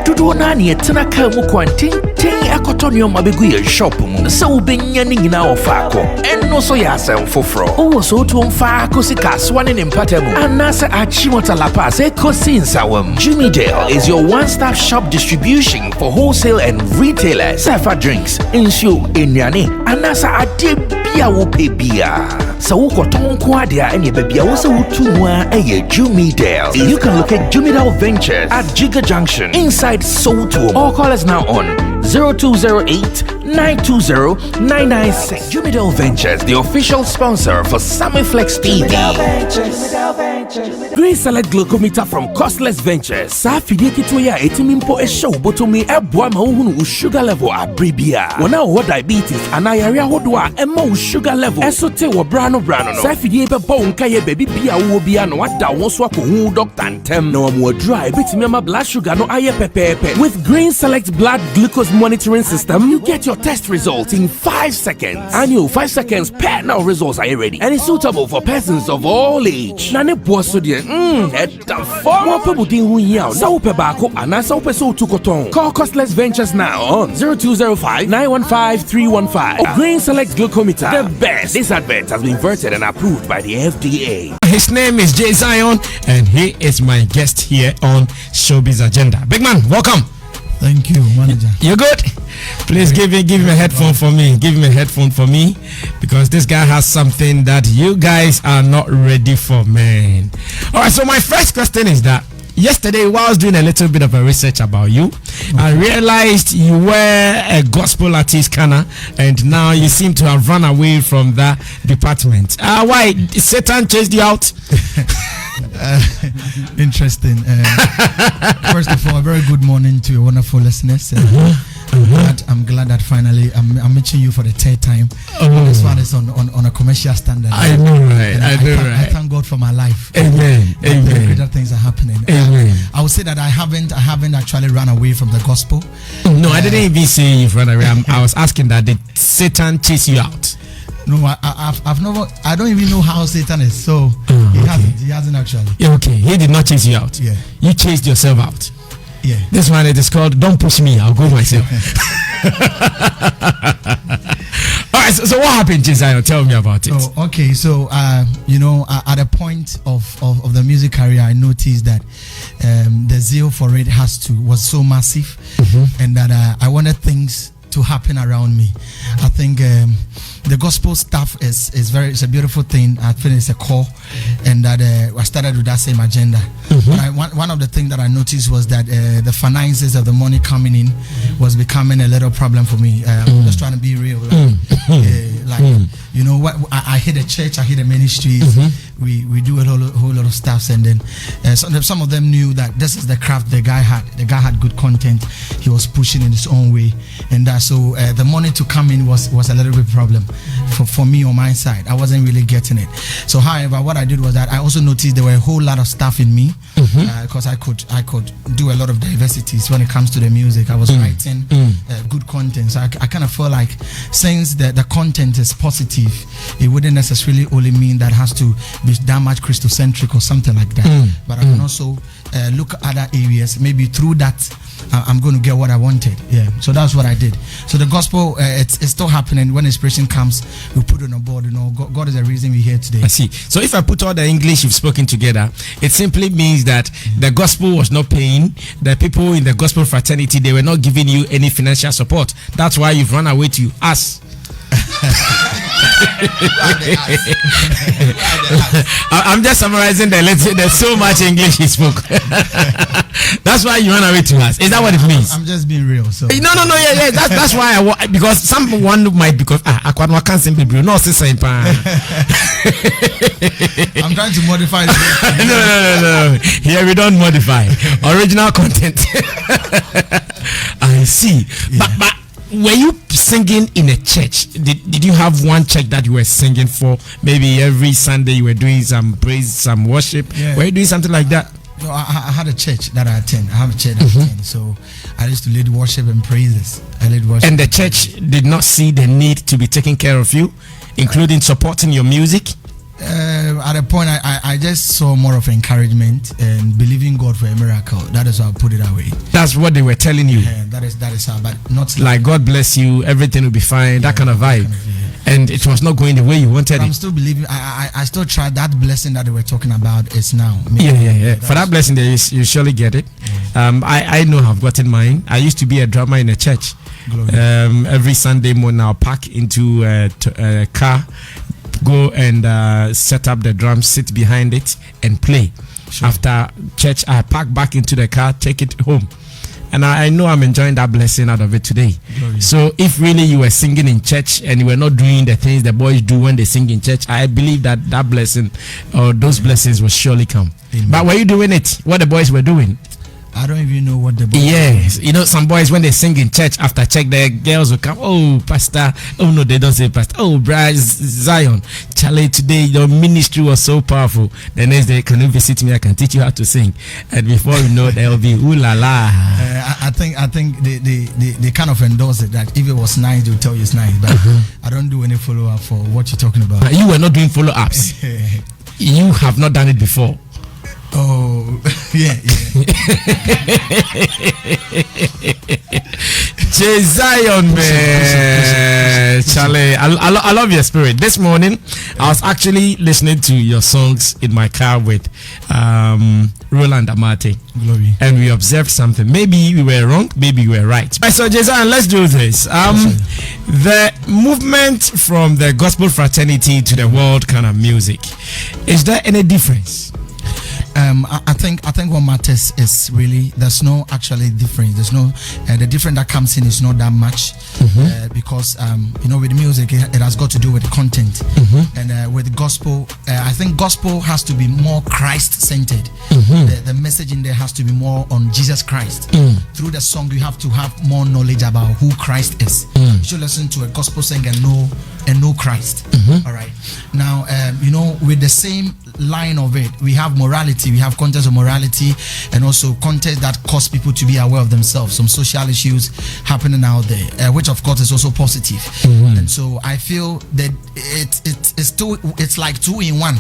Dodo na ne tena ka mu kwantin akotonyo mabegu ye shop mu se ubenya ni nyina ofako enno so ya asem foforo owo so to mfa kosi kaswa ne mpatamu anasa achimota lapa se kosi nsawam. Jimmy Dale is your one-stop shop distribution for wholesale and retailers. Safa drinks, insio, enyane, anasa ade bia wo pe bia. So ukoton ko ade a ene bia wo se wutumwa eye Jimmy Dale. You can locate Jimmy Dale Ventures at Giga Junction inside Soto, or call us now on 0208-920-996. Jimmy Dale Ventures, the official sponsor for Sammy Flex TV. Green Select Glucometer from Costless Ventures. Safidi kitwaya etimimpo e show botomi ebwa mahunu sugar level abribia. Wana ho diabetes anayarea hodwa emma sugar level. Esote wo brano no. Safidi ebe bon kaye baby bia wo bia no wada won so akohu doctor ntem na wo dry betimi ma blood sugar no aye pepepe. With Green Select blood glucose monitoring system, you get your test results in 5 seconds. And you 5 seconds pair now results are ready and it's suitable for persons of all age. Nane boso de the form of Pabudin Huya, Sao Pebako, and Sao Peso Tukoton. Call Costless Ventures now on 0205-915-315. Or Green Select Glucometer, the best. This advert has been vetted and approved by the FDA. His name is Jay Zion, and he is my guest here on Showbiz Agenda. Big man, welcome. Thank you, manager. You good? Please give him a headphone for me. Give him a headphone for me, because this guy has something that you guys are not ready for, man. All right, so my first question is that yesterday, while I was doing a little bit of a research about you, I realized you were a gospel artist, and now you seem to have run away from that department. Why? Satan chased you out? Interesting. First of all, a very good morning to your wonderful listeners. I'm glad that finally I'm meeting you for the third time. This one is on a commercial standard. I know, right? I thank God for my life. Amen. Amen. Greater things are happening. Amen. I would say that I haven't actually run away from the gospel. No, I didn't even say you've run away. I was asking that did Satan chase you out? No, I've never. I don't even know how Satan is. So he hasn't actually. Yeah, okay. He did not chase you out. Yeah. You chased yourself out. Yeah. This one it is called "Don't Push Me, I'll Go Myself." All right. So what happened, Josiah? Tell me about it. Oh, okay. So at a point of the music career, I noticed that the zeal for it was so massive, and that I wanted things to happen around me. I think the gospel stuff is a beautiful thing. I think it's a core, and that I started with that same agenda. But one of the things that I noticed was that the finances of the money coming in was becoming a little problem for me. I'm just trying to be real. I hit a church, I hit a ministry. We do a whole lot of stuff, and then some of them knew that this is the craft the guy had. The guy had good content. He was pushing in his own way, and so the money to come in was a little bit problem for me on my side. I wasn't really getting it. So, however, what I did was that I also noticed there were a whole lot of stuff in me, because I could do a lot of diversities when it comes to the music. I was writing good content, so I kind of feel like since the content is positive, it wouldn't necessarily only mean that has to be that much Christocentric or something like that. But I can also look at other areas. Maybe through that, I'm going to get what I wanted. Yeah. So that's what I did. So the gospel, it's still happening. When inspiration comes, we put it on board. God is the reason we're here today. I see. So if I put all the English you've spoken together, it simply means that the gospel was not paying. The people in the gospel fraternity, they were not giving you any financial support. That's why you've run away to us. I'm just summarizing there's so much English he spoke. That's why you run away to us. Is that what it means? I'm just being real. So no, yeah. That's why because someone might because I can't simply be no same. I'm trying to modify it. No. Here we don't modify original content. I see. Yeah. But were you singing in a church? Did you have one church that you were singing for? Maybe every Sunday you were doing some praise, some worship. Yeah. Were you doing something like that? No, I had a church that I attend. I have a church that I attend. So I used to lead worship and praises. I lead worship. And the church did not see the need to be taking care of you, including supporting your music? At a point, I just saw more of encouragement and believing God for a miracle. That is how I put it away. That's what they were telling you. Yeah, that is how, but not like God bless you, everything will be fine. That kind of vibe. And it was not going the way you wanted. But I'm still believing. I still try that blessing that they were talking about is now. Yeah. For that blessing, there is, you surely get it. I know I've gotten mine. I used to be a drummer in a church. Every Sunday morning, I'll pack into a car, go and set up the drums, sit behind it, and play. Sure. After church, I pack back into the car, take it home. And I know I'm enjoying that blessing out of it today. Glory. So if really you were singing in church and you were not doing the things the boys do when they sing in church, I believe that blessing or those blessings will surely come. Amen. But were you doing it? What the boys were doing? I don't even know what the boys Yes, you know, some boys when they sing in church, after church, the girls will come. Oh, pastor. Oh no, they don't say pastor. Oh, brother Zion, Charlie, today your ministry was so powerful. The next day, can you visit me? I can teach you how to sing. And before you know, there will be ooh la la. I think they kind of endorse it that if it was nice, they'll tell you it's nice. But I don't do any follow up for what you're talking about. You were not doing follow ups. You have not done it before. Oh, yeah. Zion, man. Charlie, I love your spirit. This morning, I was actually listening to your songs in my car with Roland Amate. Glory. And we observed something. Maybe we were wrong, maybe we were right. So, Zion, let's do this. The movement from the gospel fraternity to the world kind of music, is there any difference? I think what matters is really there's no actually difference. There's no the difference that comes in is not that much because you know with music it has got to do with the content and with gospel I think gospel has to be more Christ centered. The message in there has to be more on Jesus Christ. Through the song you have to have more knowledge about who Christ is. You should listen to a gospel song and know Christ. All right. Now you know with the same line of it we have morality. We have content of morality and also content that cause people to be aware of themselves. Some social issues happening out there, which of course is also positive. And so I feel that it's like two in one.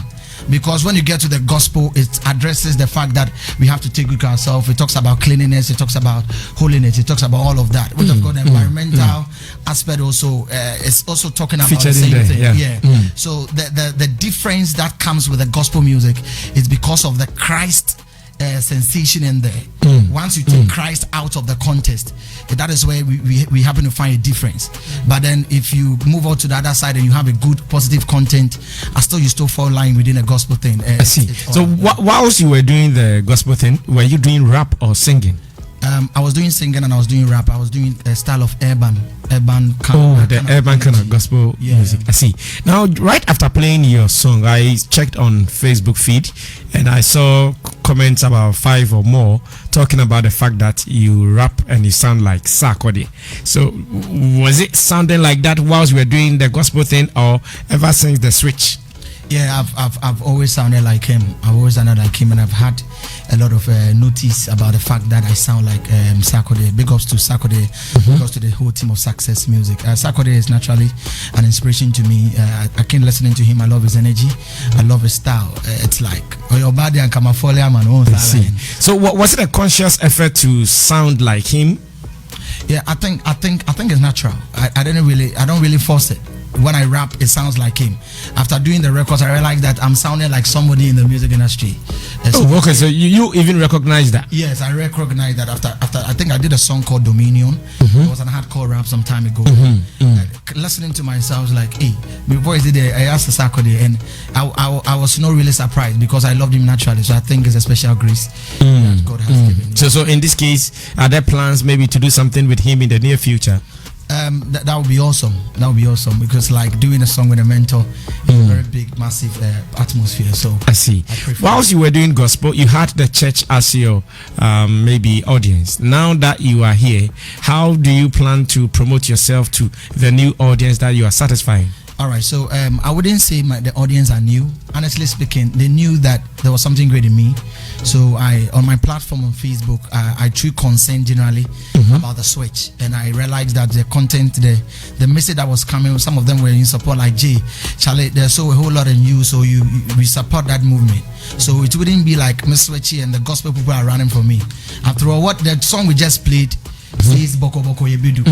Because when you get to the gospel, it addresses the fact that we have to take good care of ourselves. It talks about cleanliness, it talks about holiness, it talks about all of that. Which of course the environmental aspect also is also talking about the same thing. So the difference that comes with the gospel music is because of the Christ sensation in there. Once you take Christ out of the context, that is where we happen to find a difference. But then if you move out to the other side and you have a good positive content, you still fall line within a gospel thing. I see. So whilst you were doing the gospel thing, were you doing rap or singing? I was doing singing and I was doing rap. I was doing a style of urban kind of gospel music. I see. Now, right after playing your song, I checked on Facebook feed and I saw comments about 5 or more talking about the fact that you rap and you sound like Sarkodie. So, was it sounding like that whilst you were doing the gospel thing, or ever since the switch? Yeah, I've always sounded like him. And I've had a lot of notice about the fact that I sound like Sarkodie. Big ups to Sarkodie. Big ups to the whole team of Success Music. Sarkodie is naturally an inspiration to me. I keep listening to him. I love his energy. I love his style. It's like your body and Kamafolia man. So, was it a conscious effort to sound like him? Yeah, I think it's natural. I don't really force it. When I rap, it sounds like him. After doing the records, I realized that I'm sounding like somebody in the music industry. Okay. So you even recognize that? Yes, I recognize that after I think I did a song called Dominion. It was an hardcore rap some time ago. Listening to myself, like, hey, my voice did I asked Sarkodie, and I was not really surprised because I loved him naturally. So I think it's a special grace that God has given me. So in this case, are there plans maybe to do something with him in the near future? That would be awesome. That would be awesome because like doing a song with a mentor is a very big, massive atmosphere. So I see. Whilst you were doing gospel, you had the church as your maybe audience. Now that you are here, how do you plan to promote yourself to the new audience that you are satisfying? All right, so I wouldn't say the audience are new. Honestly speaking, they knew that there was something great in me. So on my platform on Facebook, I drew concern generally about the switch, and I realized that the content, the message that was coming, some of them were in support, like Jay, Charlie, there's so a whole lot in you, so we support that movement. So it wouldn't be like Miss Switchy and the gospel people are running for me. After all, what the song we just played says Boko Boko Yebidu.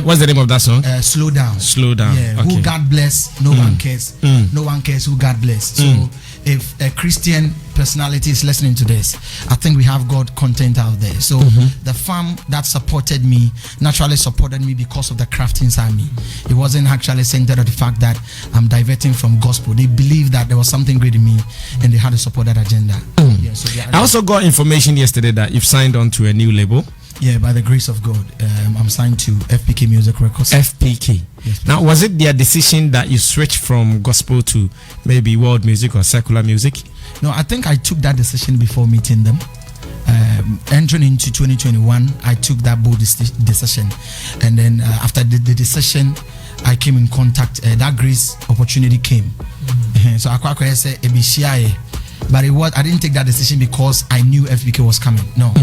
What's the name of that song? Slow Down. Slow Down. Yeah. Okay. Who God bless, no one cares. No one cares who God bless. So if a Christian personality is listening to this, I think we have God content out there. So the farm that supported me naturally supported me because of the craft inside me. It wasn't actually centered on the fact that I'm diverting from gospel. They believed that there was something great in me, and they had to support that agenda. Yeah, so I also got information yesterday that you've signed on to a new label. Yeah, by the grace of God, I'm signed to FPK Music Records. FPK. Yes, now, was it their decision that you switched from gospel to maybe world music or secular music? No, I think I took that decision before meeting them. Entering into 2021, I took that bold decision, and then after the decision, I came in contact. That grace opportunity came. So I said, but it was, I didn't take that decision because I knew FPK was coming. No.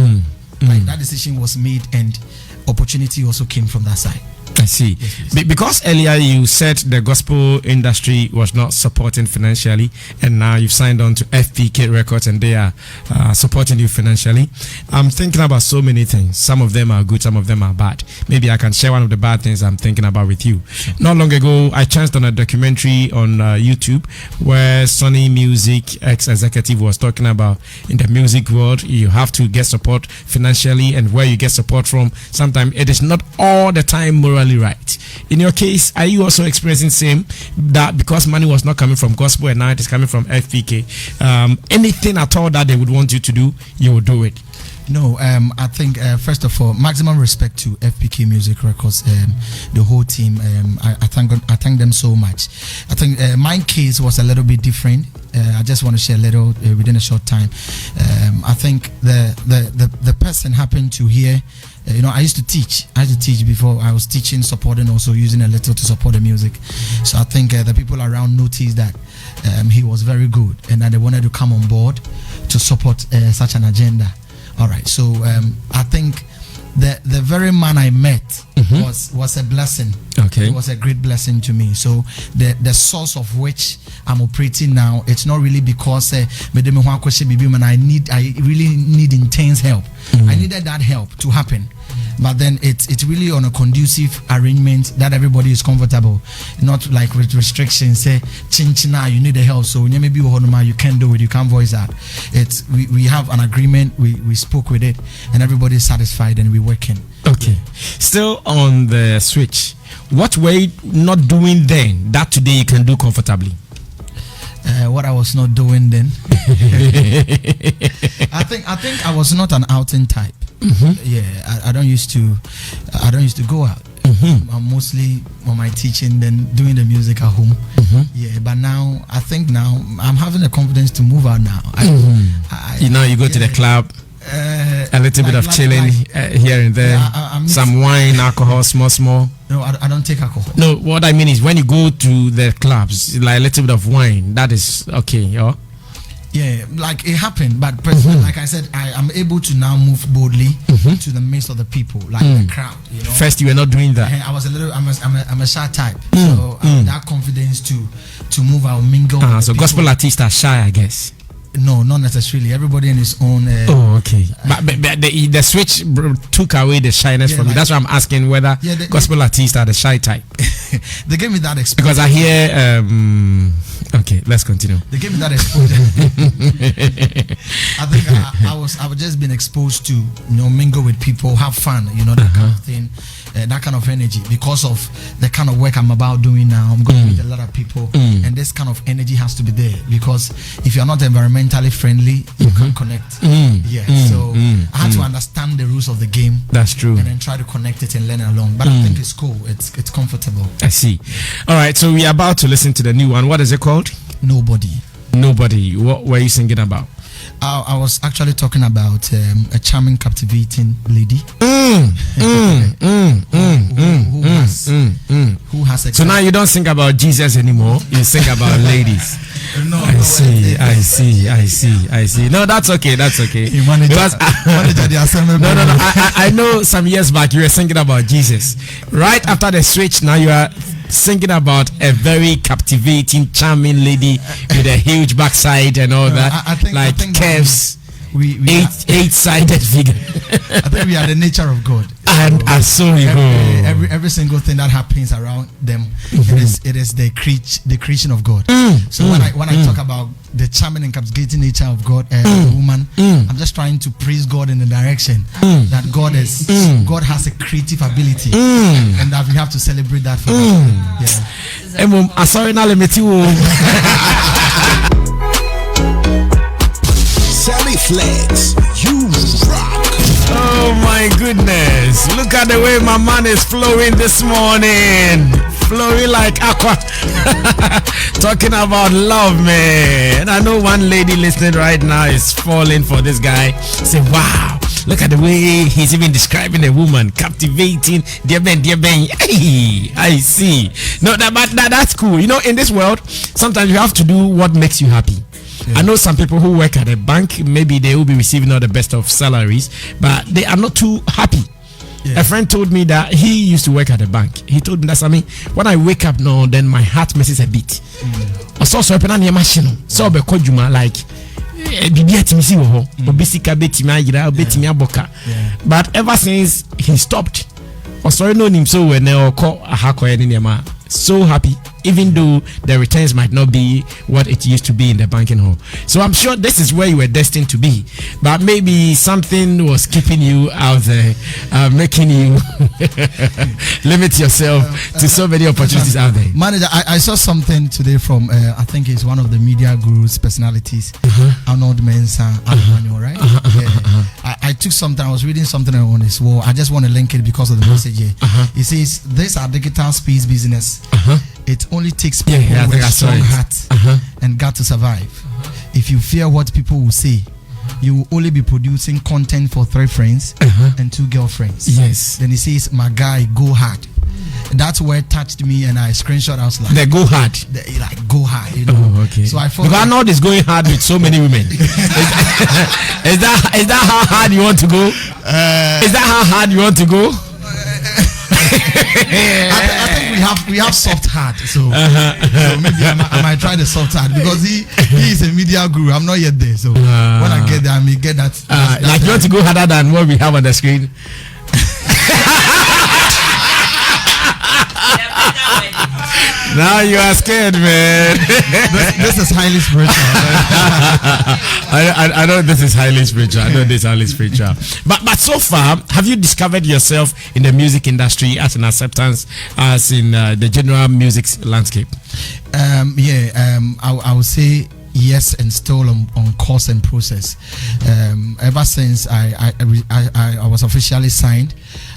Like that decision was made, and opportunity also came from that side. I see. Yes. Because earlier you said the gospel industry was not supporting financially, and now you've signed on to FPK Records and they are supporting you financially. I'm thinking about so many things. Some of them are good, some of them are bad. Maybe I can share one of the bad things I'm thinking about with you. Not long ago, I chanced on a documentary on YouTube where Sony Music ex-executive was talking about in the music world, you have to get support financially, and where you get support from, sometimes it is not all the time morally right. In your case, are you also experiencing same, that because money was not coming from gospel and now it is coming from FPK, anything at all that they would want you to do, you will do it? No, I think first of all, maximum respect to FPK Music Records, the whole team. I thank them so much. I think my case was a little bit different. I just want to share a little within a short time. I think the person happened to hear. I used to teach. I used to teach before. I was teaching, supporting, also using a little to support the music. So I think the people around noticed that he was very good, and that they wanted to come on board to support such an agenda. All right. So I think the very man I met was a blessing. Okay. It was a great blessing to me. So the source of which I'm operating now, it's not really because I really need intense help. I needed that help to happen. But then it's really on a conducive arrangement that everybody is comfortable, not like with restrictions. Say, chinchina, you need the help, so maybe you can't do it, you can't voice that. It's we have an agreement, we spoke with it, and everybody is satisfied, and we're working. Okay. Still on the switch, what were you not doing then that today you can do comfortably? What I was not doing then, I think I was not an outing type. Yeah, I don't used to go out. I'm mostly on my teaching, then doing the music at home. Yeah, but now I think I'm having the confidence to move out now. You go to the club, a little bit of chilling here and there, some wine, alcohol, small. No, I don't take alcohol. No, what I mean is when you go to the clubs, like a little bit of wine, that is okay, Yeah, like it happened, but personally, like I said, I'm able to now move boldly to the midst of the people, like the crowd. First, you were not doing that. I was I'm a shy type, so that confidence to move out, mingle. So gospel artists are shy, I guess. No, not necessarily. Everybody in his own. Okay. But the switch took away the shyness from me. That's why I'm asking whether gospel artists are the shy type. They gave me that exposure. Because I hear. Okay, let's continue. They gave me that exposure. I think I was just been exposed to mingle with people, have fun, that kind of thing. That kind of energy, because of the kind of work I'm about doing now. I'm going with a lot of people, and this kind of energy has to be there, because if you're not environmentally friendly, you can't connect. So I had to understand the rules of the game. That's true. And then try to connect it and learn along. But I think it's cool. It's comfortable. I see. All right, so we are about to listen to the new one. What is it called? Nobody. What were you singing about? I was actually talking about a charming, captivating lady who has. So now you don't think about Jesus anymore. You think about ladies. No, I see. No, that's okay. Because I know some years back you were thinking about Jesus. Right after the switch, now you are thinking about a very captivating, charming lady with a huge backside and all that, I think curves. Eight-sided figure. I think we are the nature of God. And so every single thing that happens around them, it is the creation of God. So when I talk about the charming and captivating nature of God, the woman, I'm just trying to praise God in the direction that God has a creative ability, and that we have to celebrate that for God. Yeah. Sorry, now let me tell you. Sammy Flex, you rock. Oh my goodness. Look at the way my man is flowing this morning. Flowing like aqua. Talking about love, man. I know one lady listening right now is falling for this guy. Say, wow. Look at the way he's even describing a woman. Captivating. Dear Ben. Hey, I see. No, that's cool. You know, in this world, sometimes you have to do what makes you happy. Yeah. I know some people who work at a bank, maybe they will be receiving all the best of salaries, but they are not too happy. Yeah. A friend told me that he used to work at a bank. He told me that, Sammy, when I wake up now, then my heart misses a beat. I saw open on your machine. So be kojuma like but ever since he stopped, so happy, even though the returns might not be what it used to be in the banking hall. So I'm sure this is where you were destined to be, but maybe something was keeping you out there, making you limit yourself to so many opportunities out there. Manager, I saw something today from I think it's one of the media gurus personalities, Arnold Mensah, right? I took something, I was reading something on his wall. I just want to link it because of the message here. It says, "These are digital space business. It only takes people with a strong heart and gut to survive. If you fear what people will say, you will only be producing content for 3 friends and 2 girlfriends." Yes. Then he says, "My guy, go hard." That's where it touched me, and I screenshot. I was like, "They go hard." Go hard. You know? Oh, okay. So I thought, because Arnold is going hard with so many women. Is that how hard you want to go? Is that how hard you want to go? I think we have soft heart, so maybe I might try the soft heart, because he is a media guru. I'm not yet there, so when I get there, I may get that. Like you want to go harder than what we have on the screen. Now you are scared, man. This is highly spiritual. I know this is highly spiritual. But so far, have you discovered yourself in the music industry as an acceptance, as in the general music landscape? I would say yes, and still on course and process. Ever since I was officially signed,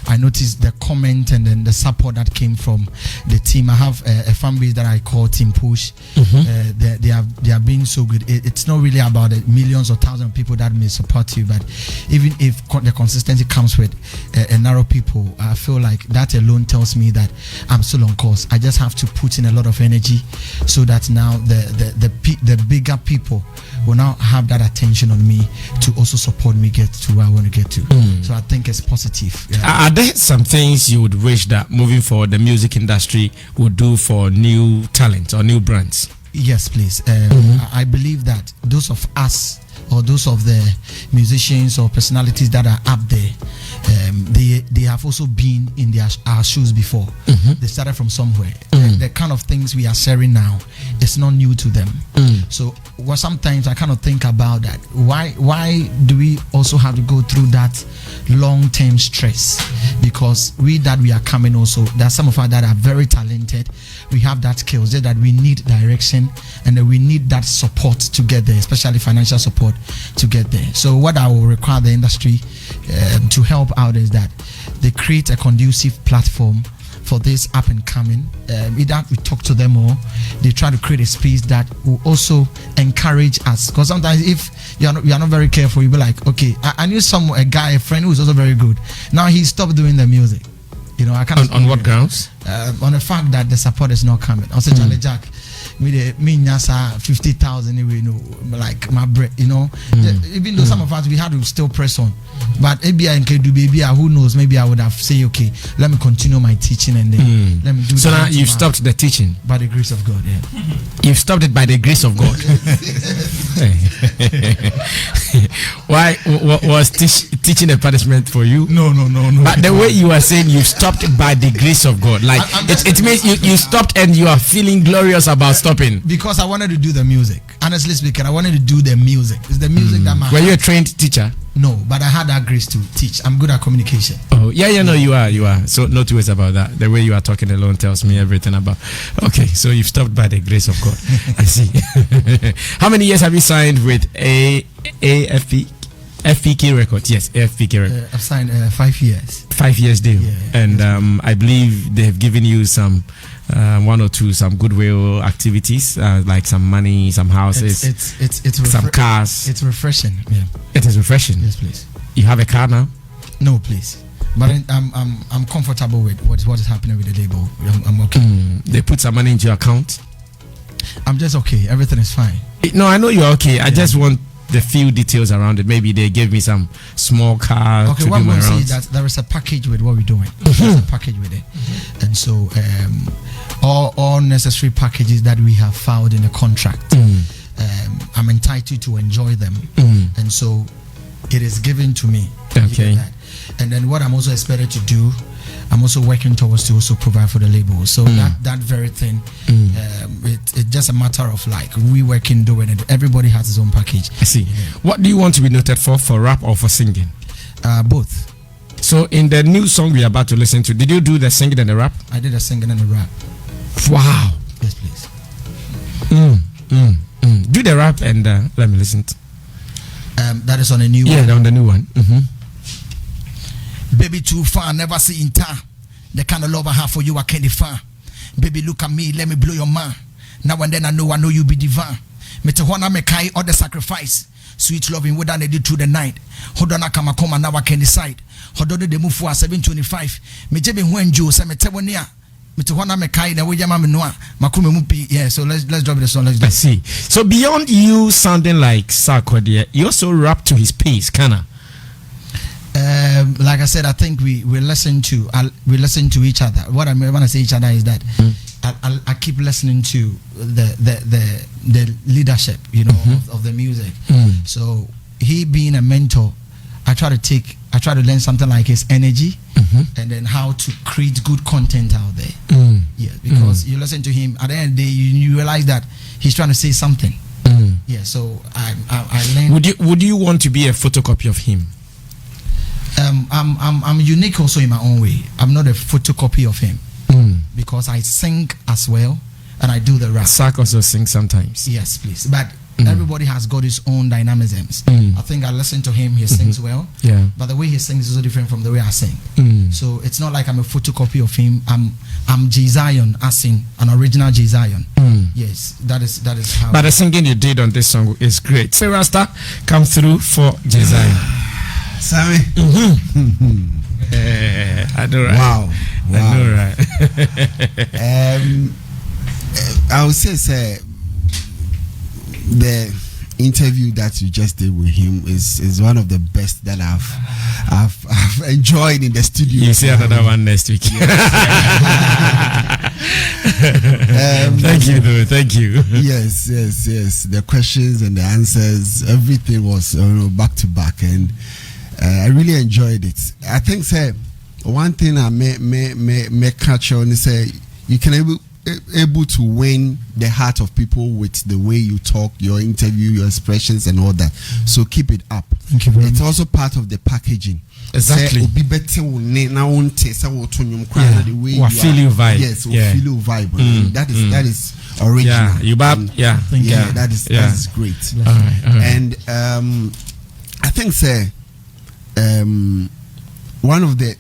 I noticed the comment and then the support that came from the team. I have a fan base that I call Team Push. They are being so good. It's not really about the millions or thousands of people that may support you, but even if the consistency comes with a narrow people, I feel like that alone tells me that I'm still on course. I just have to put in a lot of energy so that now the bigger people will now have that attention on me to also support me get to where I want to get to. So I think it's positive. Yeah. Are there some things you would wish that moving forward the music industry would do for new talent or new brands? Yes, please. I believe that those of us, or those of the musicians or personalities that are up there, they have also been in our shoes before. They started from somewhere. The kind of things we are sharing now, it's not new to them. So sometimes I kind of think about that. Why do we also have to go through that long-term stress? Because we are coming also, there are some of us that are very talented. We have that skills that we need direction, and that we need that support to get there, especially financial support to get there. So what I will require the industry to help out is that they create a conducive platform for this up and coming. Either we talk to them or they try to create a space that will also encourage us. Because sometimes if you are not very careful, you'll be like, okay, I knew a guy, a friend who was also very good. Now he stopped doing the music. You know, I can't. On what grounds? On the fact that the support is not coming. I said, Charlie Jack, me nyasa 50,000 anyway, you know, like my bread, you know. Even though some of us we had to still press on, but maybe I can do baby. Who knows? Maybe I would have say, okay, let me continue my teaching and then let me do. So now you've stopped the teaching by the grace of God. Yeah, you've stopped it by the grace of God. Why was teaching a punishment for you? No. But the way you are saying you've stopped it by the grace of God, like it means you stopped and you are feeling glorious about stopping. Because I wanted to do the music. Honestly speaking, I wanted to do the music. It's the music that my. Were you a trained teacher? No, but I had that grace to teach. I'm good at communication. Oh, yeah, no, you are. So no two ways about that. The way you are talking alone tells me everything about. Okay, so you've stopped by the grace of God. I see. How many years have you signed with FPK Records? Yes, FPK Records. I've signed 5 years. 5 years deal. Yeah, and I believe they have given you some one or two some goodwill activities, like some money, some houses, it's some cars. It's refreshing. Yeah, it is refreshing. Yes, please. You have a car now? No, please. But I'm comfortable with what is happening with the label. I'm okay. They put some money into your account. I'm just okay. Everything is fine. No, I know you're okay. I just want the few details around it. Maybe they gave me some small car. Okay, to what do I'm my going to say rounds. is that there is a package with what we're doing. There's a package with it, and so all necessary packages that we have filed in the contract, I'm entitled to enjoy them, and so it is given to me. Okay. And then what I'm also expected to do, I'm also working towards to also provide for the label. So that very thing, it's just a matter of like we working doing it. Everybody has his own package. I see. What do you want to be noted for rap or for singing? Both. So in the new song we're about to listen to, did you do the singing and the rap? I did the singing and the rap. Wow. Yes, please. Do the rap and let me listen. That is on a new one. Yeah, on the new one. Baby, too far, never see in time. The kind of love I have for you, I can't define. Baby, look at me, let me blow your mind. Now and then I know you be divine. Me te hona me kai all the sacrifice. Sweet loving, what I did through the night. Hold on, I come and now I can decide. Hold on, the move for 725. Me jebe when Joe, say me te wonia. Me te hona me kai, na we jama me noa. Makume mupi. Yeah, so let's drop the song. Let's do it. I see. So beyond you sounding like Sarkodie, you also rap to his pace, kinda. Like I said, I think we listen to each other. What I mean when I say each other is that I keep listening to the leadership, you know, of the music. So he being a mentor, I try to learn something like his energy and then how to create good content out there. Yeah, because you listen to him, at the end of the day, you realize that he's trying to say something. Yeah, so I learned. Would you want to be a photocopy of him? I'm unique also in my own way. I'm not a photocopy of him because I sing as well and I do the rap. Sark also sings sometimes. Yes, please. But everybody has got his own dynamisms. I think I listen to him, he sings well. Yeah. But the way he sings is so different from the way I sing. So it's not like I'm a photocopy of him. I'm J Zion, I sing an original J Zion. Yes, that is how. But the singing you did on this song is great. Say Rasta, come through for J Zion. Sammy. I know, right? Wow. I know, right? I would say the interview that you just did with him is one of the best that I've enjoyed in the studio. You see another one next week. Thank you, though. Thank you. Yes. The questions and the answers, everything was back to back, and I really enjoyed it. I think one thing I may catch on is you can able to win the heart of people with the way you talk, your interview, your expressions and all that. So keep it up. Thank you very much. It's also part of the packaging. Exactly. The way you feel you vibe. Yes, feel you vibe. That is original. Yeah, you bab. Yeah, that is great. All right. And I think one of the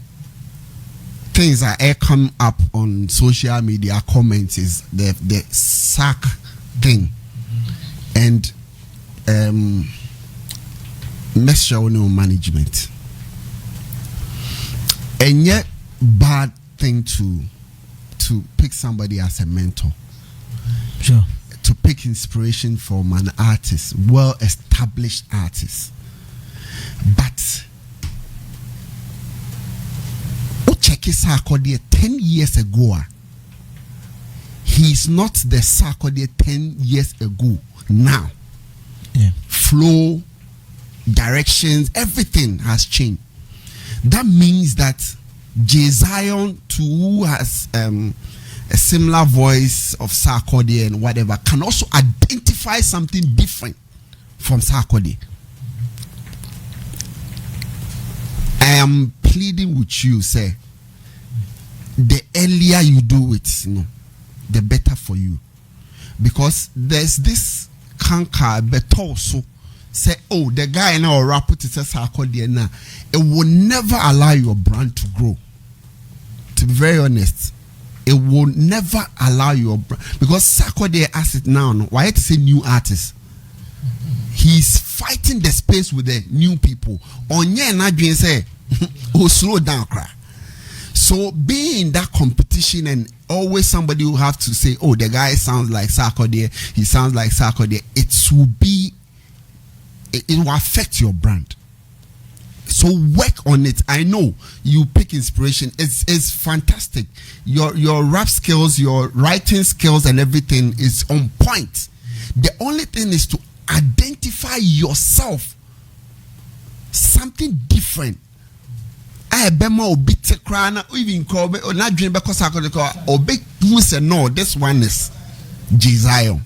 things that come up on social media comments is the sack thing, and measure management. And yet, bad thing to pick somebody as a mentor. Sure. To pick inspiration from an artist, well-established artist. But check Sarkodie 10 years ago. He's not the Sarkodie 10 years ago now. Yeah. Flow, directions, everything has changed. That means that Jay Zion, too, who has a similar voice of Sarkodie and whatever, can also identify something different from Sarkodie. I am pleading with you, say, the earlier you do it, the better for you. Because there's this canker, but also say, oh, the guy now rap it says Sarkodie now. It will never allow your brand to grow. To be very honest, it will never allow your brand, because Sarkodie as it now. Why it say new artists? He's fighting the space with the new people. Onye na dwen say, oh, slow down, cry. So being in that competition, and always somebody will have to say, oh, the guy sounds like Sarkodie, he sounds like Sarkodie. It will affect your brand. So work on it. I know you pick inspiration. It's fantastic. Your rap skills, your writing skills, and everything is on point. The only thing is to identify yourself, something different. I bema obi te krana even call me or not dream because I could call or big say no, this one is Jay Zion.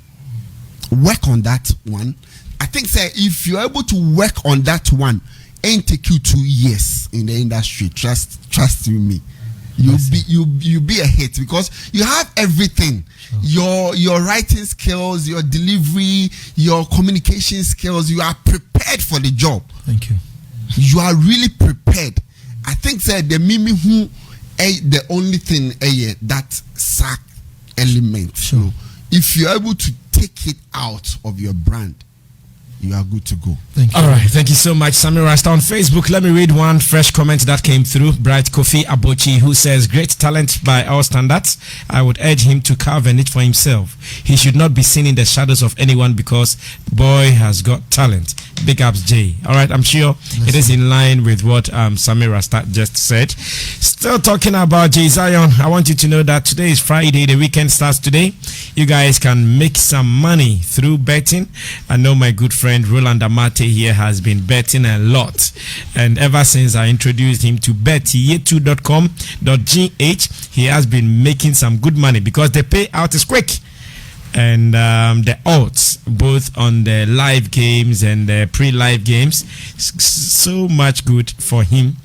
Work on that one. I think say if you're able to work on that one, ain't take you 2 years in the industry. Trust me. You'll be a hit because you have everything. Sure. Your writing skills, your delivery, your communication skills, you are prepared for the job. Thank you. You are really prepared. I think that the mimi who the only thing that sack element. Sure. If you're able to take it out of your brand, you are good to go. Thank you. All right, thank you so much, Sammy Rasta. On Facebook, let me read one fresh comment that came through. Bright Kofi Abochi, who says, great talent by all standards. I would urge him to carve a niche for himself. He should not be seen in the shadows of anyone because the boy has got talent. Big ups, Jay. All right, I'm sure it is in line with what Sammy Rasta just said. Still talking about Jay Zion, I want you to know that today is Friday. The weekend starts today. You guys can make some money through betting. I know my good friend Roland Amate here has been betting a lot, and ever since I introduced him to betyetu.com.gh, he has been making some good money because the payout is quick, and the odds both on the live games and the pre-live games, so much good for him.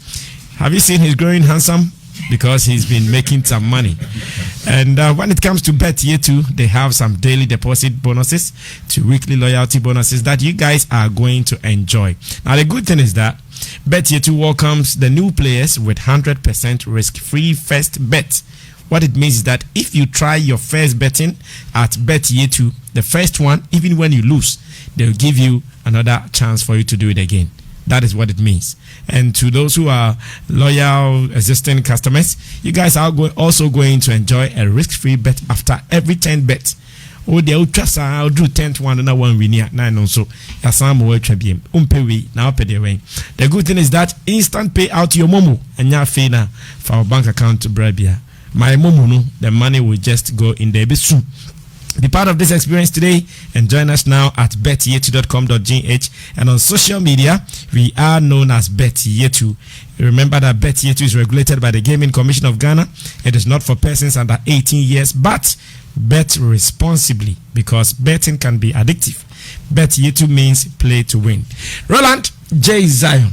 Have you seen he's growing handsome? Because he's been making some money. And when it comes to BetYetu, they have some daily deposit bonuses to weekly loyalty bonuses that you guys are going to enjoy. Now, the good thing is that BetYetu welcomes the new players with 100% risk-free first bet. What it means is that if you try your first betting at BetYetu, the first one, even when you lose, they'll give you another chance for you to do it again. That is what it means. And to those who are loyal existing customers, you guys are also going to enjoy a risk-free bet after every 10 bets. Oh, they will trust I'll do 10th one and one win here. Nine also. The good thing is that instant pay out your momo and your fee for our bank account to Brabia. My momo, the money will just go in there. Be part of this experience today and join us now at betyetu.com.gh, and on social media we are known as BetYetu. Remember that BetYetu is regulated by the Gaming Commission of Ghana. It is not for persons under 18 years, but bet responsibly because betting can be addictive. BetYetu means play to win. Roland, Jay Zion.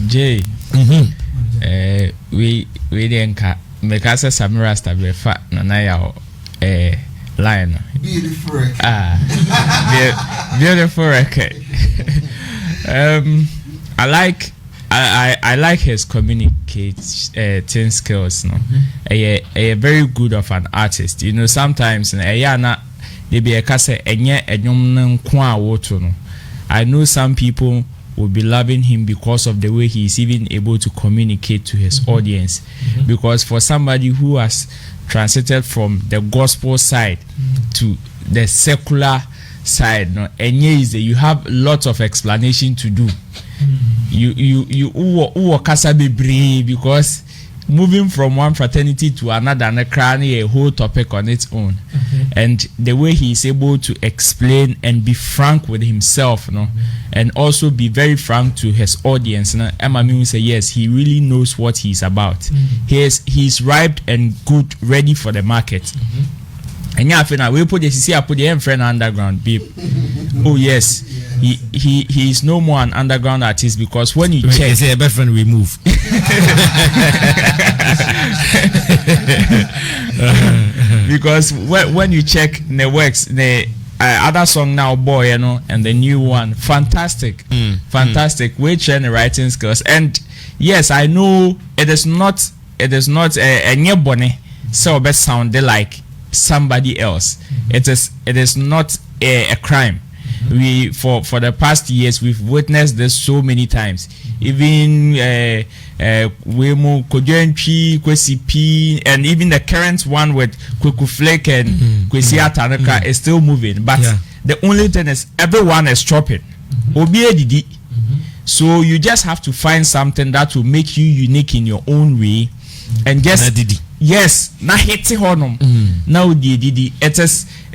Jay. We didn't make us a Samira Stabile fat Nanaya line. Beautiful record. Beautiful record. I I like his communicating skills. No, a very good of an artist. You know, sometimes they be a kase enye enyom nkwa woto no. I know some people will be loving him because of the way he is even able to communicate to his audience. Because for somebody who has transited from the gospel side to the secular side, no, you have lots of explanation to do. You kasa bebre, because moving from one fraternity to another and a whole topic on its own. And the way he is able to explain and be frank with himself, no, and also be very frank to his audience. No, Emma will say yes, he really knows what he's about. He's ripe and good, ready for the market. And yeah, we put the friend underground, babe. Oh yes, he is no more an underground artist, because when you check, say a best friend we move. Because when you check the works, the other song now, boy, you know, and the new one, fantastic. We train the writing skills, and yes, I know it is not a new bonnet, so best sounded like somebody else. It is not a crime. We for the past years we've witnessed this so many times. Even Wemo Kojenchi, Kwesi P, and even the current one with Kweku Flake and Kwesi Atanaka is still moving. But the only thing is everyone is chopping. Obiedidi. So you just have to find something that will make you unique in your own way, and just yes, na hiti honum. Now didi.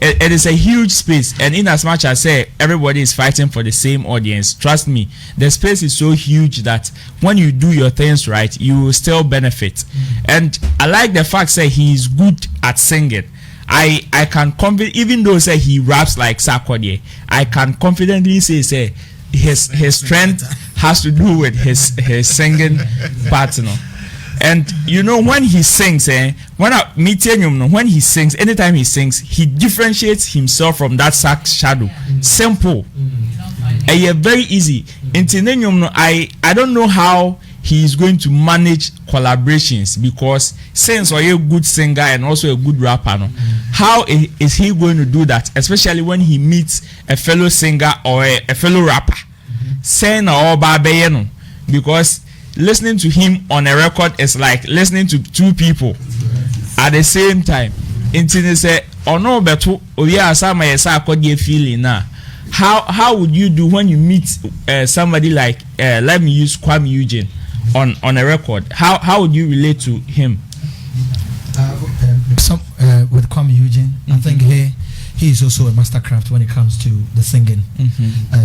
It is a huge space, and in as much as say everybody is fighting for the same audience, trust me, the space is so huge that when you do your things right, you will still benefit. And I like the fact that he is good at singing. I can even though say he raps like Sarkodie, I can confidently say his strength has to do with his singing partner. And you know, when he sings, when he sings, anytime he sings, he differentiates himself from that sack shadow. Simple. Very easy. I don't know how he is going to manage collaborations, because since you're a good singer and also a good rapper, no, how is he going to do that, especially when he meets a fellow singer or a fellow rapper? Because listening to him on a record is like listening to two people at the same time. Feeling now. How would you do when you meet somebody like let me use Kwame Eugene on a record? How would you relate to him? With Kwame Eugene, I think he is also a mastercraft when it comes to the singing.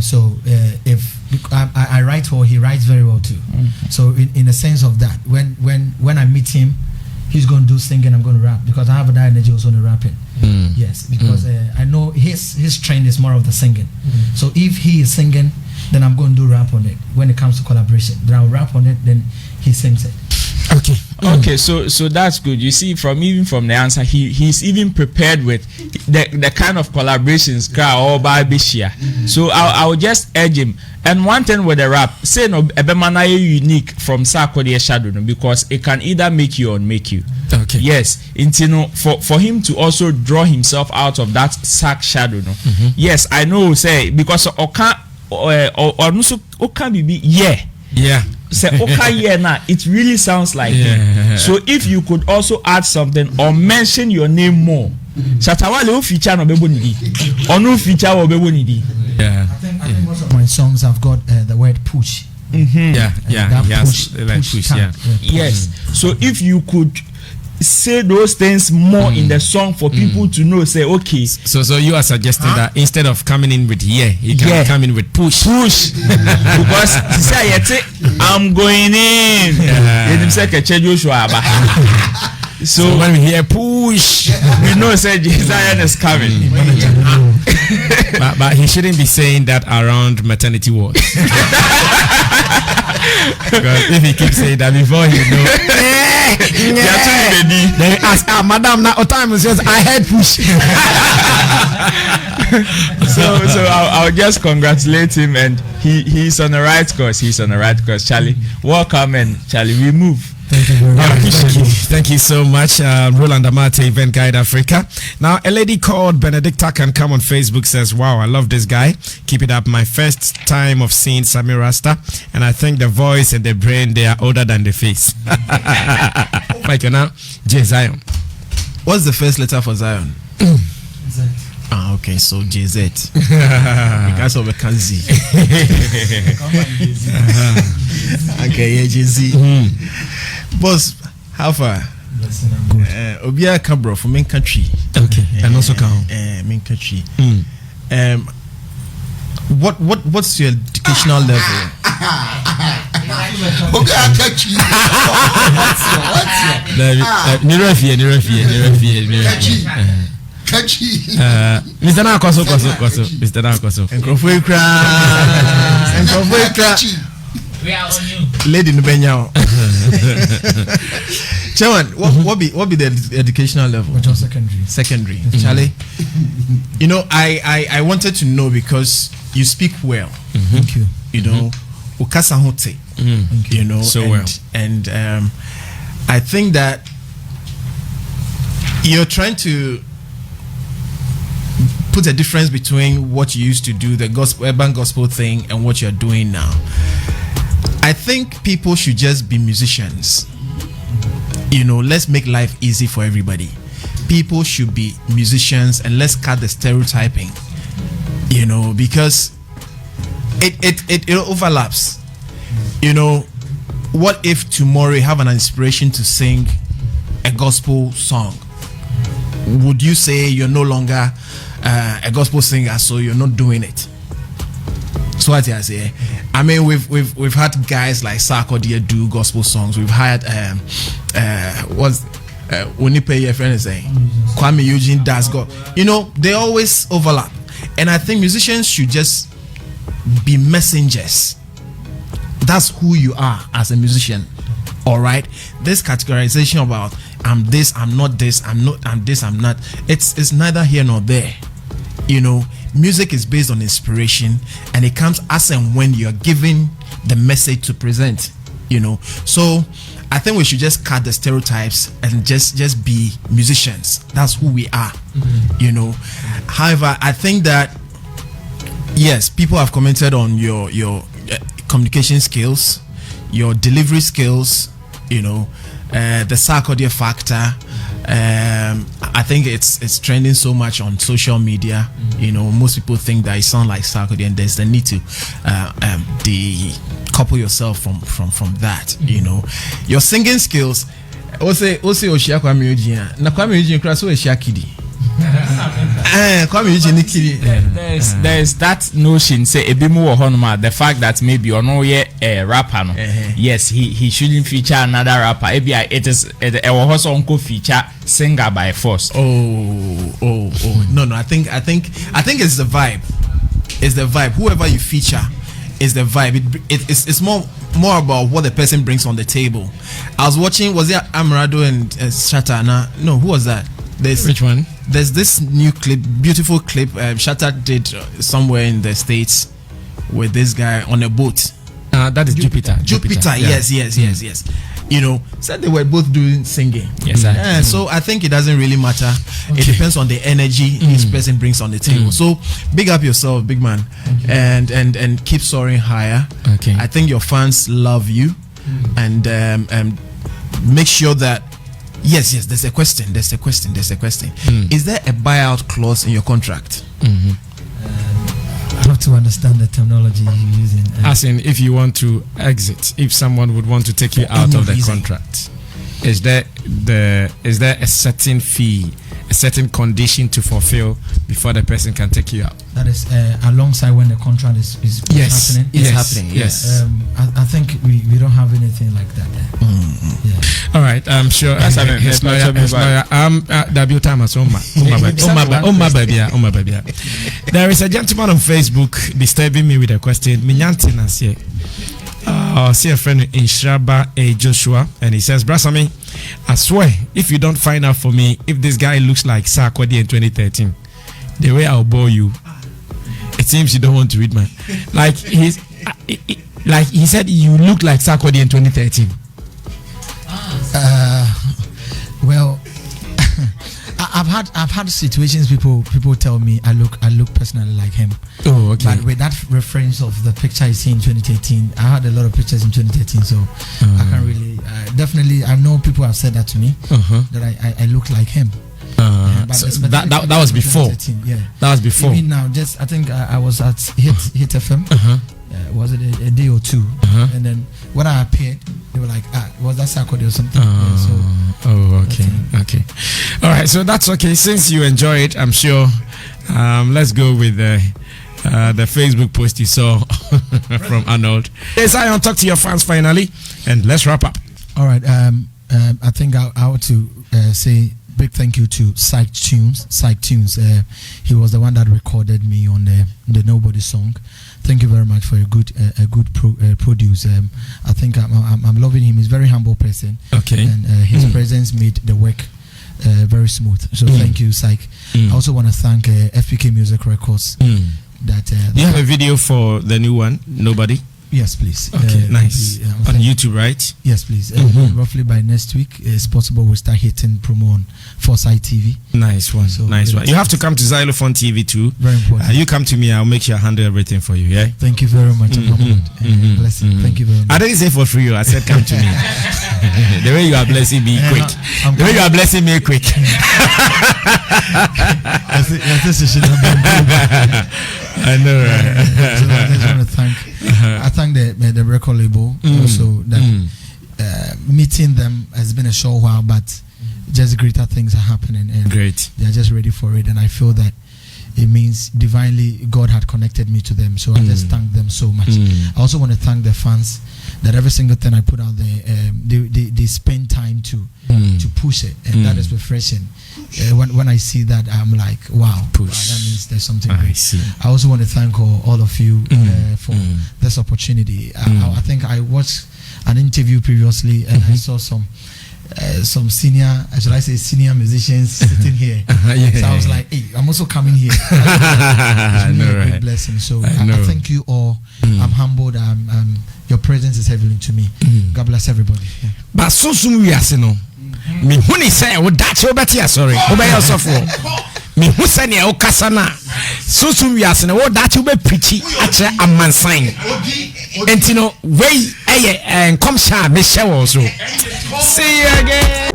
So if I write well, he writes very well too. So in a sense of that, when I meet him, he's going to do singing, I'm going to rap, because I have that energy also in rapping. Yes, because I know his trend is more of the singing. So if he is singing, then I'm going to do rap on it. When it comes to collaboration, then I'll rap on it, then he sings it. Okay, so that's good. You see, from the answer, he's even prepared with the kind of collaborations or Bishia. So I will just urge him. And one thing with the rap, say no ebemana unique from Sarkodie shadow, because it can either make you or unmake you. Okay. Yes, for him to also draw himself out of that sack shadow. Yes, I know. Say because or be yeah. Say okay, now it really sounds like him. So if you could also add something or mention your name more, Shatawale feature no bebonidi or no feature or bebonidi. I think most of my songs have got the word push. Push. Yes. So if you could say those things more in the song for people to know, say okay. So you are suggesting that instead of coming in with you can come in with push. Because say I'm going in. So when we hear push, we know say Zion is coming. but he shouldn't be saying that around maternity wards. Because if he keeps saying that before he know, then he ask, madam, now time is just I head push. So I'll just congratulate him, and he's on the right course. He's on the right course. Charlie, welcome, and Charlie, we move. Thank you very much. Thank you so much, Roland Amate, Event Guide Africa. Now, a lady called Benedicta can come on Facebook, says, wow, I love this guy. Keep it up. My first time of seeing Sammy Rasta, and I think the voice and the brain, they are older than the face. Like now, J Zion. What's the first letter for Zion? Z. Ah, okay, so JZ. Because of a Kanzi. Okay, yeah, JZ. Boss, how far? Listen, I'm good. Obia Cabro from main country. Okay, and also count. Main country. What's your educational level? Mr. Nakoso, Mr. Nakoso. We are on you. Lady Nubenya. Chairman, what be the educational level? Which was secondary. Secondary. Charlie, you know, I wanted to know because you speak well. Thank you. You know, ukasa hote. You know, so and I think that you're trying to put a difference between what you used to do, the gospel, urban gospel thing, and what you're doing now. I think people should just be musicians. You know, let's make life easy for everybody. People should be musicians, and let's cut the stereotyping. You know, because it overlaps. You know, what if tomorrow you have an inspiration to sing a gospel song? Would you say you're no longer a gospel singer, so you're not doing it? So what I say, I mean, we've had guys like Sarkodie do gospel songs. We've had Unipe, your friend is saying, Kwame Eugene does go. You know, they always overlap, and I think musicians should just be messengers. That's who you are as a musician. All right, this categorization about I'm this, I'm not this, I'm this, I'm not. It's neither here nor there. You know, music is based on inspiration, and it comes as and when you're given the message to present. You know, so I think we should just cut the stereotypes and just be musicians. That's who we are. You know, however, I think that yes, people have commented on your communication skills, your delivery skills. You know, the Sarkodie factor. I think it's trending so much on social media. You know, most people think that you sound like Sarkodie, and there's the need to decouple yourself from that. You know, your singing skills. Also Oshia Kwame Eugene. Na Kwame Eugene cross Oshia Kidi. There's that notion, say Ebimu Honoma, the fact that maybe or no a rapper. No? Yes, he shouldn't feature another rapper. It is a also uncle feature singer by force. No. I think it's the vibe. It's the vibe. Whoever you feature is the vibe. It's more about what the person brings on the table. I was watching, was it Amarado and Shatana? No, who was that? Which one? There's this new clip, beautiful clip. Shatta did somewhere in the States with this guy on a boat. That is Jupiter. Jupiter. Yeah. Yes. You know, said they were both doing singing. Yes, sir. So I think it doesn't really matter. Okay. It depends on the energy each person brings on the table. So big up yourself, big man, and keep soaring higher. Okay. I think your fans love you, and make sure that. Yes. There's a question. Is there a buyout clause in your contract? I have to understand the terminology you're using. As in, if you want to exit, if someone would want to take you out of the contract, is there a certain fee, a certain condition to fulfill before the person can take you out? That is alongside when the contract is happening. It's happening. Yes. I think we don't have anything like that there. Yeah. All right, I'm sure. There is a gentleman on Facebook disturbing me with a question. See a friend in Shraba A. Joshua, and he says, Brasami, I swear, if you don't find out for me if this guy looks like Sarkodie in 2013, the way I'll bore you, it seems you don't want to read my. Like he's, like he said, you look like Sarkodie in 2013. Well, I've had situations. People tell me I look personally like him. Oh, okay. But with that reference of the picture I see in 2013, I had a lot of pictures in 2013, so I can't really. Definitely, I know people have said that to me that I look like him. So that was before. Yeah, that was before. Even now, just I think I was at Hit FM. Was it a day or two? And then when I appeared, they were like, was that Sarkodie or something? Okay. All right, so that's okay. Since you enjoy it, I'm sure. Let's go with the Facebook post you saw from Arnold. Yes, I want to talk to your fans finally, and let's wrap up. All right. I think I want to say big thank you to Psych Tunes. He was the one that recorded me on the Nobody song. Thank you very much for a good produce. I think I'm loving him. He's a very humble person. Okay. And his presence made the work very smooth. So thank you, Psych. I also want to thank FPK Music Records. That do you have a video for the new one? Nobody. Yes, please. Okay, nice. On YouTube, right? Yes, please. Roughly by next week, it's possible we'll start hitting promo on Foresight TV. Nice one. So nice one. You have to come to Zylofon TV too. Very important. You come to me, I'll make sure I handle everything for you. Yeah. Thank you very much. Blessing. Thank you very much. I didn't say for free. I said come to me. The way you are blessing me quick. The way you are blessing me quick. I know, right? So I just want to thank the record label also that meeting them has been a short while, but just greater things are happening and great. They are just ready for it, and I feel that it means divinely God had connected me to them. So I just thank them so much. I also want to thank the fans that every single thing I put out there, they spend time to push it, and that is refreshing. When I see that, I'm like, wow, that means there's something great. I also want to thank all of you for this opportunity. I think I watched an interview previously, and I saw some senior, should I say senior musicians sitting here. So I was like, hey, I'm also coming here. It's really a great blessing. So I thank you all. I'm humbled. Your presence is heavenly to me. God bless everybody. But so soon we are saying, me huni say we that you better sorry. Obey yourself. Me who say ne o kasana. So soon we are saying we that you be preachy ache amansan. Entino way and come sha me share also. See you again.